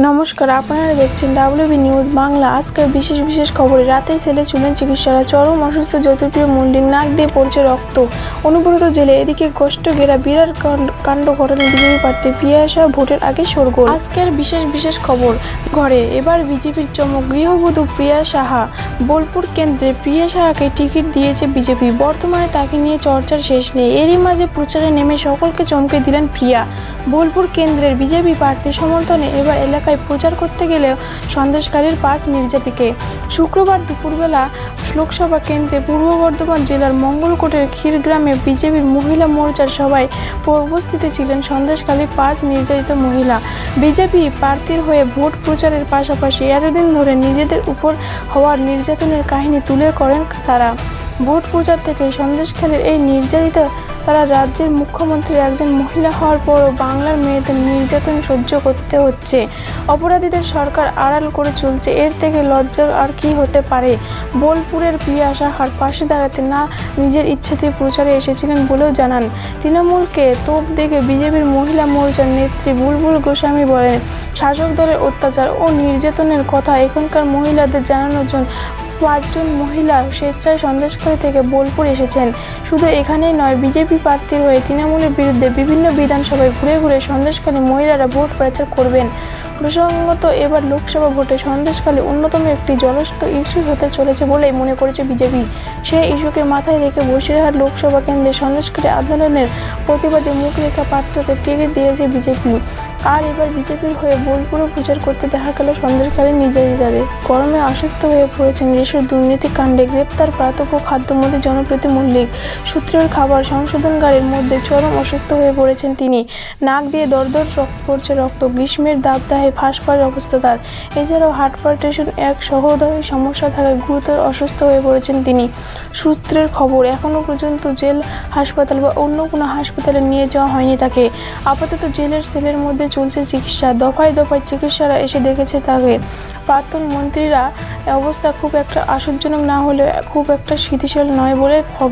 নমস্কার, আপনারা দেখছেন ডাব্লিউবি নিউজ বাংলা। আজকের বিশেষ খবরে রাতেই সেলে ছিলেন চিকিৎসারা। চরম অসুস্থ জ্যোতিপ্রিয় মল্লিক, নাক দিয়ে পড়ছে রক্ত, অনুব্রত জেলে। এদিকে কষ্ট ঘেরা বিরাট কাণ্ড ঘটালেন বিজেপি প্রার্থী প্রিয়া সাহা, ভোটের আগে শোরগোল। আজকের বিশেষ খবর ঘরে এবার বিজেপির চমক, গৃহবধূ প্রিয়া সাহা। বোলপুর কেন্দ্রে প্রিয়া সাহাকে টিকিট দিয়েছে বিজেপি। বর্তমানে তাকে নিয়ে চর্চার শেষ নেই। এরই মাঝে প্রচারে নেমে সকলকে চমকে দিলেন প্রিয়া। বোলপুর কেন্দ্রের বিজেপি প্রার্থী সমর্থনে এবার এলাকায় প্রচার করতে গেলেও সন্দেশখালীর 5 নির্যাতিতকে। শুক্রবার দুপুরবেলা লোকসভা কেন্দ্রে পূর্ব বর্ধমান জেলার মঙ্গলকোটের ক্ষীরগ্রামে বিজেপির মহিলা মোর্চার সভায় উপস্থিত ছিলেন সন্দেশখালীর 5 নির্যাতিত মহিলা। বিজেপি প্রার্থীর হয়ে ভোট প্রচারের পাশাপাশি এতদিন ধরে নিজেদের উপর হওয়ার নির্যাতনের কাহিনী তুলে করেন তারা। ভোট প্রচার থেকে সন্দেশখালীর এই নির্যাতিতা তারা রাজ্যের মুখ্যমন্ত্রীর একজন মহিলা হওয়ার পরও বাংলার মেয়েদের নির্যাতন সহ্য করতে হচ্ছে। অপরাধীদের সরকার আড়াল করে চলছে, এর থেকে লজ্জার আর কি হতে পারে। বোলপুরের প্রিয়া সাহার পাশে দাঁড়াতে না নিজের ইচ্ছাতে প্রচারে এসেছিলেন বলেও জানান। তৃণমূলকে তোপ দেখে বিজেপির মহিলা মোর্চার নেত্রী বুলবুল গোস্বামী বলেন, শাসক দলের অত্যাচার ও নির্যাতনের কথা এখানকার মহিলাদের জানানোর জন্য 5 জন মহিলা স্বেচ্ছায় সন্দেশখালী থেকে বোলপুর এসেছেন। শুধু এখানেই নয়, বিজেপি প্রার্থীর হয়ে তৃণমূলের বিরুদ্ধে বিভিন্ন বিধানসভায় ঘুরে সন্দেশখালী মহিলারা ভোট প্রচার করবেন। প্রসঙ্গত, এবার লোকসভা ভোটে সন্দেশখালী অন্যতম একটি জ্বলন্ত ইস্যু হতে চলেছে বলেই মনে করছে বিজেপি। সেই ইস্যুকে মাথায় রেখে বসিরহাট লোকসভা কেন্দ্রে সন্দেশখালী আন্দোলনের প্রতিবাদে মুখলেখা পাত্রকে টিকিট দিয়েছে বিজেপি। আর এবার বিজেপির হয়ে বোলপুরে প্রচার করতে দেখা গেল সন্দেশখালীর নির্যাতিতাদের। গরমে অসুস্থ হয়ে পড়েছেন রেশন দুর্নীতি কাণ্ডে গ্রেপ্তার প্রাতক খাদ্যমন্ত্রী জনপ্রতি মল্লিক। সূত্রের খাবার সংশোধনাগারের মধ্যে চরম অসুস্থ হয়ে পড়েছেন তিনি। নাক দিয়ে দরদর পড়ছে রক্ত, গ্রীষ্মের দাবদাহে ফাঁসফাঁস অবস্থা তার। এছাড়াও হার্ট প্যালপিটেশন এক সহোদয় সমস্যা থাকায় গুরুতর অসুস্থ হয়ে পড়েছেন তিনি। সূত্রের খবর, এখনও পর্যন্ত জেল হাসপাতাল বা অন্য কোনো হাসপাতালে নিয়ে যাওয়া হয়নি তাকে। আপাতত জেলের সেলের মধ্যে চলছে চিকিৎসা। দফায় চিকিৎসারা এসে দেখেছে তাকে। প্রাক্তন মন্ত্রীরা অবস্থা খুব একটা আশাজনক না হলেও খুব একটা স্থিতিশীল নয় বলে খবর।